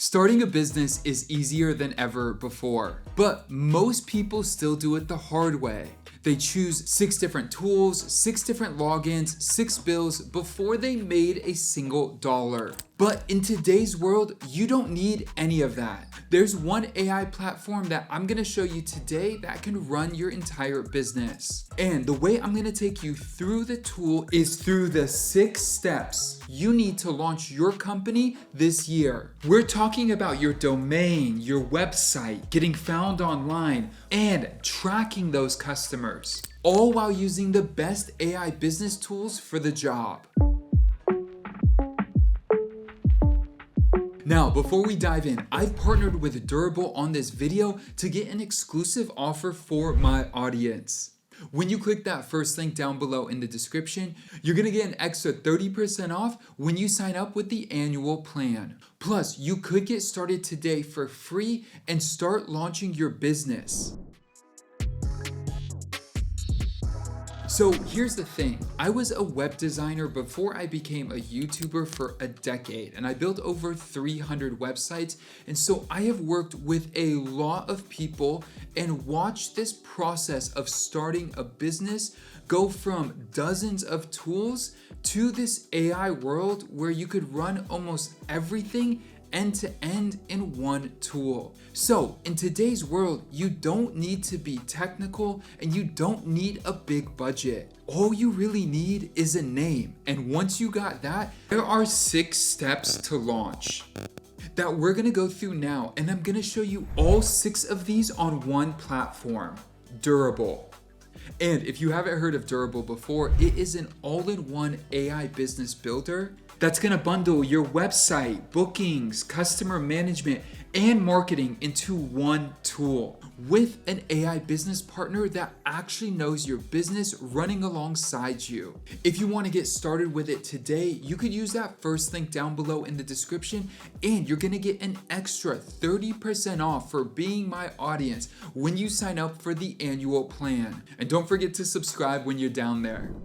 Starting a business is easier than ever before, but most people still do it the hard way. They choose 6 different tools, 6 different logins, 6 bills before they made a single dollar. But in today's world, you don't need any of that. There's one AI platform that I'm gonna show you today that can run your entire business. And the way I'm gonna take you through the tool is through the 6 steps you need to launch your company this year. We're talking about your domain, your website, getting found online, and tracking those customers, all while using the best AI business tools for the job. Now, before we dive in, I've partnered with Durable on this video to get an exclusive offer for my audience. When you click that first link down below in the description, you're gonna get an extra 30% off when you sign up with the annual plan. Plus, you could get started today for free and start launching your business. So here's the thing, I was a web designer before I became a YouTuber for a decade, and I built over 300 websites, and so I have worked with a lot of people and watched this process of starting a business go from dozens of tools to this AI world where you could run almost everything end to end in one tool. So in today's world, you don't need to be technical and you don't need a big budget. All you really need is a name. And once you got that, there are 6 steps to launch that we're gonna go through now. And I'm gonna show you all 6 of these on one platform, Durable. And if you haven't heard of Durable before, it is an all-in-one AI business builder that's gonna bundle your website, bookings, customer management, and marketing into one tool with an AI business partner that actually knows your business running alongside you. If you wanna get started with it today, you could use that first link down below in the description, and you're gonna get an extra 30% off for being my audience when you sign up for the annual plan. And don't forget to subscribe when you're down there.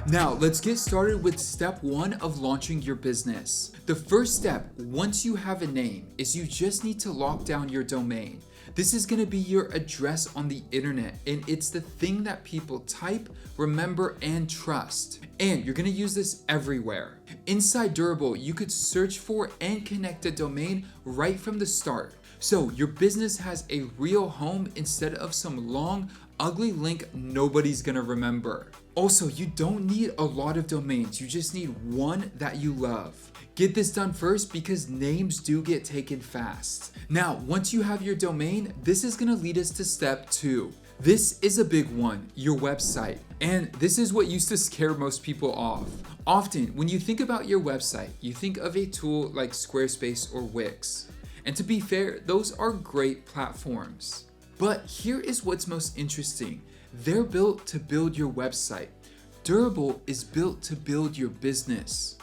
Now, let's get started with step 1 of launching your business. The first step, once you have a name, is you just need to lock down your domain. This is gonna be your address on the internet, and it's the thing that people type, remember, and trust. And you're gonna use this everywhere. Inside Durable, you could search for and connect a domain right from the start. So your business has a real home instead of some long, ugly link nobody's gonna remember. Also, you don't need a lot of domains, you just need one that you love. Get this done first because names do get taken fast. Now, once you have your domain, this is gonna lead us to step 2. This is a big one, your website. And this is what used to scare most people off. Often, when you think about your website, you think of a tool like Squarespace or Wix. And to be fair, those are great platforms. But here is what's most interesting. They're built to build your website. Durable is built to build your business.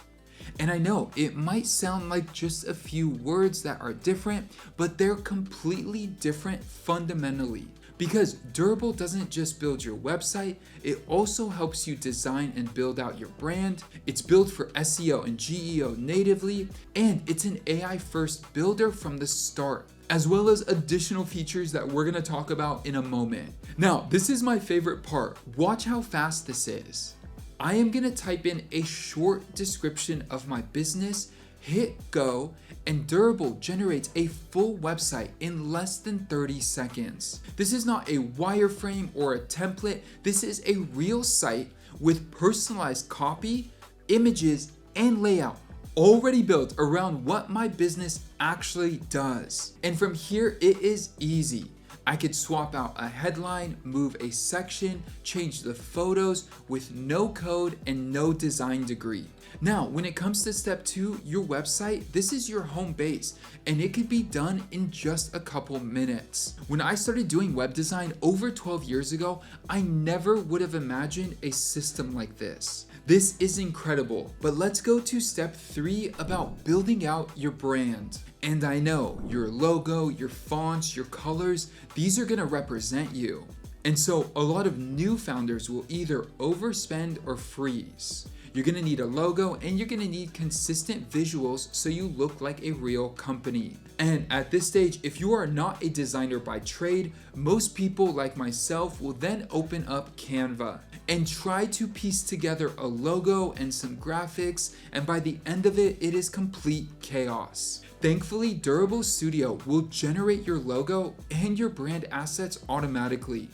And I know it might sound like just a few words that are different, but they're completely different fundamentally. Because Durable doesn't just build your website, it also helps you design and build out your brand. It's built for SEO and GEO natively, and it's an AI first builder from the start, as well as additional features that we're gonna talk about in a moment. Now, this is my favorite part. Watch how fast this is. I am gonna type in a short description of my business, hit go, and Durable generates a full website in less than 30 seconds. This is not a wireframe or a template. This is a real site with personalized copy, images, and layout already built around what my business actually does. And from here, it is easy. I could swap out a headline, move a section, change the photos with no code and no design degree. Now, when it comes to step 2, your website, this is your home base, and it could be done in just a couple minutes. When I started doing web design over 12 years ago, I never would have imagined a system like this. This is incredible, but let's go to step 3 about building out your brand. And I know your logo, your fonts, your colors, these are gonna represent you. And so a lot of new founders will either overspend or freeze. You're gonna need a logo, and you're gonna need consistent visuals so you look like a real company. And at this stage, if you are not a designer by trade, most people like myself will then open up Canva and try to piece together a logo and some graphics, and by the end of it, it is complete chaos. Thankfully, Durable Studio will generate your logo and your brand assets automatically.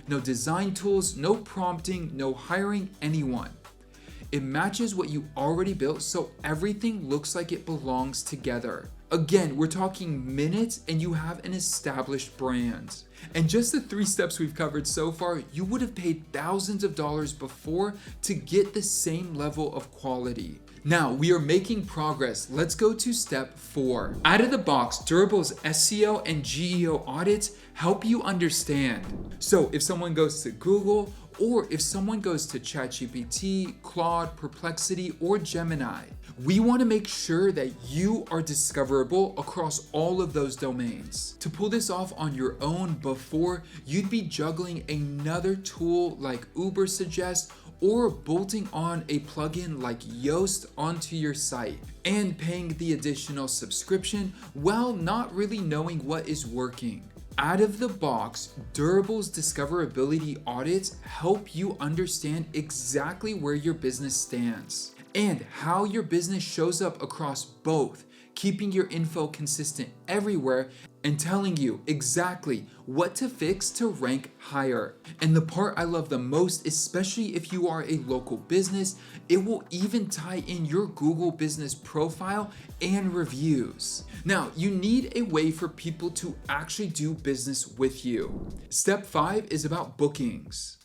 No design tools, no prompting, no hiring anyone. It matches what you already built, so everything looks like it belongs together. Again, we're talking minutes and you have an established brand. And just the 3 steps we've covered so far, you would have paid thousands of dollars before to get the same level of quality. Now, we are making progress. Let's go to step 4. Out of the box, Durable's SEO and GEO audits help you understand. So if someone goes to Google, or if someone goes to ChatGPT, Claude, Perplexity, or Gemini, we want to make sure that you are discoverable across all of those domains. To pull this off on your own before, you'd be juggling another tool like Ubersuggest or bolting on a plugin like Yoast onto your site and paying the additional subscription while not really knowing what is working. Out of the box, Durable's discoverability audits help you understand exactly where your business stands and how your business shows up across both, keeping your info consistent everywhere and telling you exactly what to fix to rank higher. And the part I love the most, especially if you are a local business, it will even tie in your Google business profile and reviews. Now, you need a way for people to actually do business with you. Step 5 is about bookings.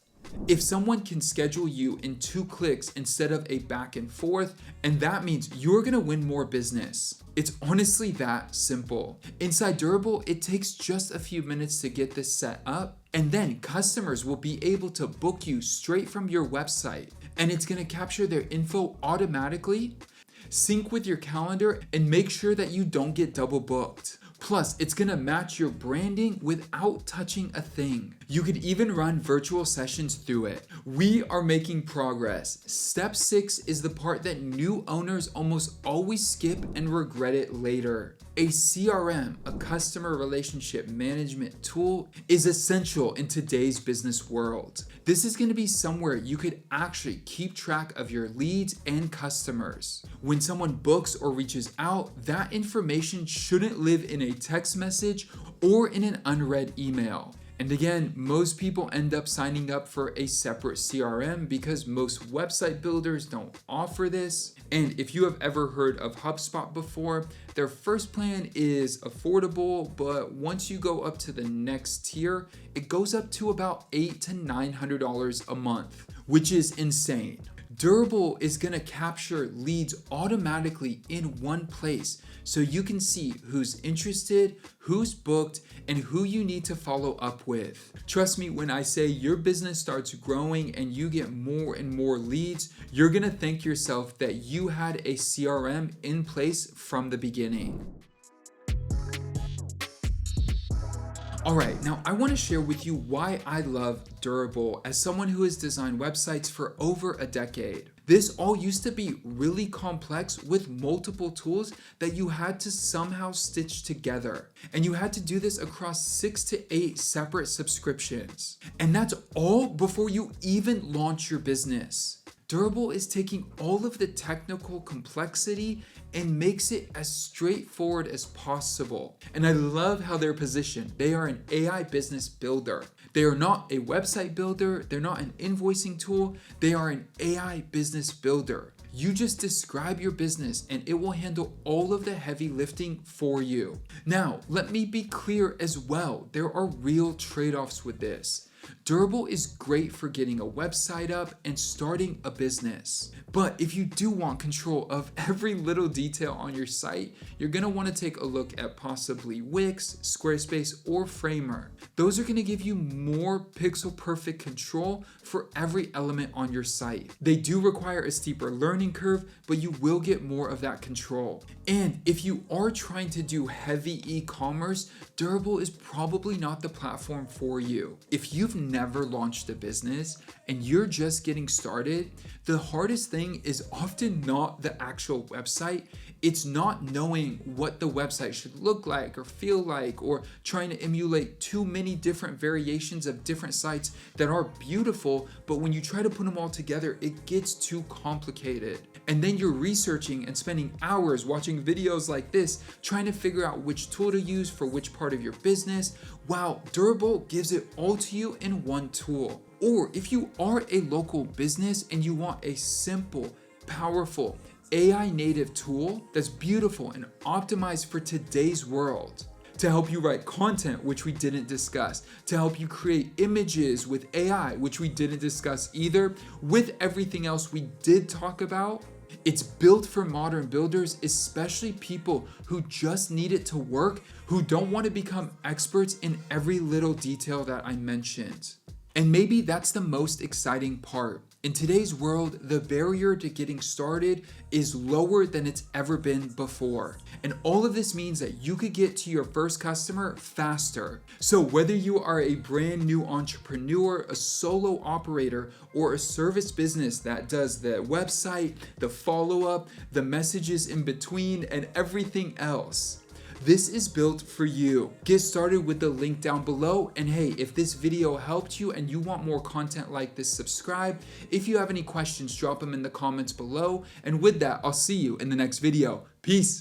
If someone can schedule you in 2 clicks instead of a back and forth, and that means you're gonna win more business. It's honestly that simple. Inside Durable, it takes just a few minutes to get this set up, and then customers will be able to book you straight from your website, and it's gonna capture their info automatically, sync with your calendar, and make sure that you don't get double booked. Plus, it's gonna match your branding without touching a thing. You could even run virtual sessions through it. We are making progress. Step 6 is the part that new owners almost always skip and regret it later. A CRM, a customer relationship management tool, is essential in today's business world. This is going to be somewhere you could actually keep track of your leads and customers. When someone books or reaches out, that information shouldn't live in a text message or in an unread email. And again, most people end up signing up for a separate CRM because most website builders don't offer this. And if you have ever heard of HubSpot before, their first plan is affordable, but once you go up to the next tier, it goes up to about $800 to $900 a month, which is insane. Durable is gonna capture leads automatically in one place so you can see who's interested, who's booked, and who you need to follow up with. Trust me when I say your business starts growing and you get more and more leads, you're gonna thank yourself that you had a CRM in place from the beginning. Alright, now I want to share with you why I love Durable as someone who has designed websites for over a decade. This all used to be really complex with multiple tools that you had to somehow stitch together. And you had to do this across 6 to 8 separate subscriptions. And that's all before you even launch your business. Durable is taking all of the technical complexity and makes it as straightforward as possible. And I love how they're positioned. They are an AI business builder. They are not a website builder. They're not an invoicing tool. They are an AI business builder. You just describe your business and it will handle all of the heavy lifting for you. Now, let me be clear as well. There are real trade-offs with this. Durable is great for getting a website up and starting a business. But if you do want control of every little detail on your site, you're going to want to take a look at possibly Wix, Squarespace, or Framer. Those are going to give you more pixel perfect control for every element on your site. They do require a steeper learning curve, but you will get more of that control. And if you are trying to do heavy e-commerce, Durable is probably not the platform for you. If you've you've never launched a business and you're just getting started, the hardest thing is often not the actual website. It's not knowing what the website should look like or feel like, or trying to emulate too many different variations of different sites that are beautiful, but when you try to put them all together, it gets too complicated. And then you're researching and spending hours watching videos like this, trying to figure out which tool to use for which part of your business, while Durable gives it all to you in one tool. Or if you are a local business and you want a simple, powerful, AI native tool that's beautiful and optimized for today's world, to help you write content, which we didn't discuss, to help you create images with AI, which we didn't discuss either, with everything else we did talk about. It's built for modern builders, especially people who just need it to work, who don't want to become experts in every little detail that I mentioned. And maybe that's the most exciting part. In today's world, the barrier to getting started is lower than it's ever been before. And all of this means that you could get to your first customer faster. So whether you are a brand new entrepreneur, a solo operator, or a service business that does the website, the follow-up, the messages in between, and everything else, this is built for you. Get started with the link down below. And hey, if this video helped you and you want more content like this, subscribe. If you have any questions, drop them in the comments below. And with that, I'll see you in the next video. Peace.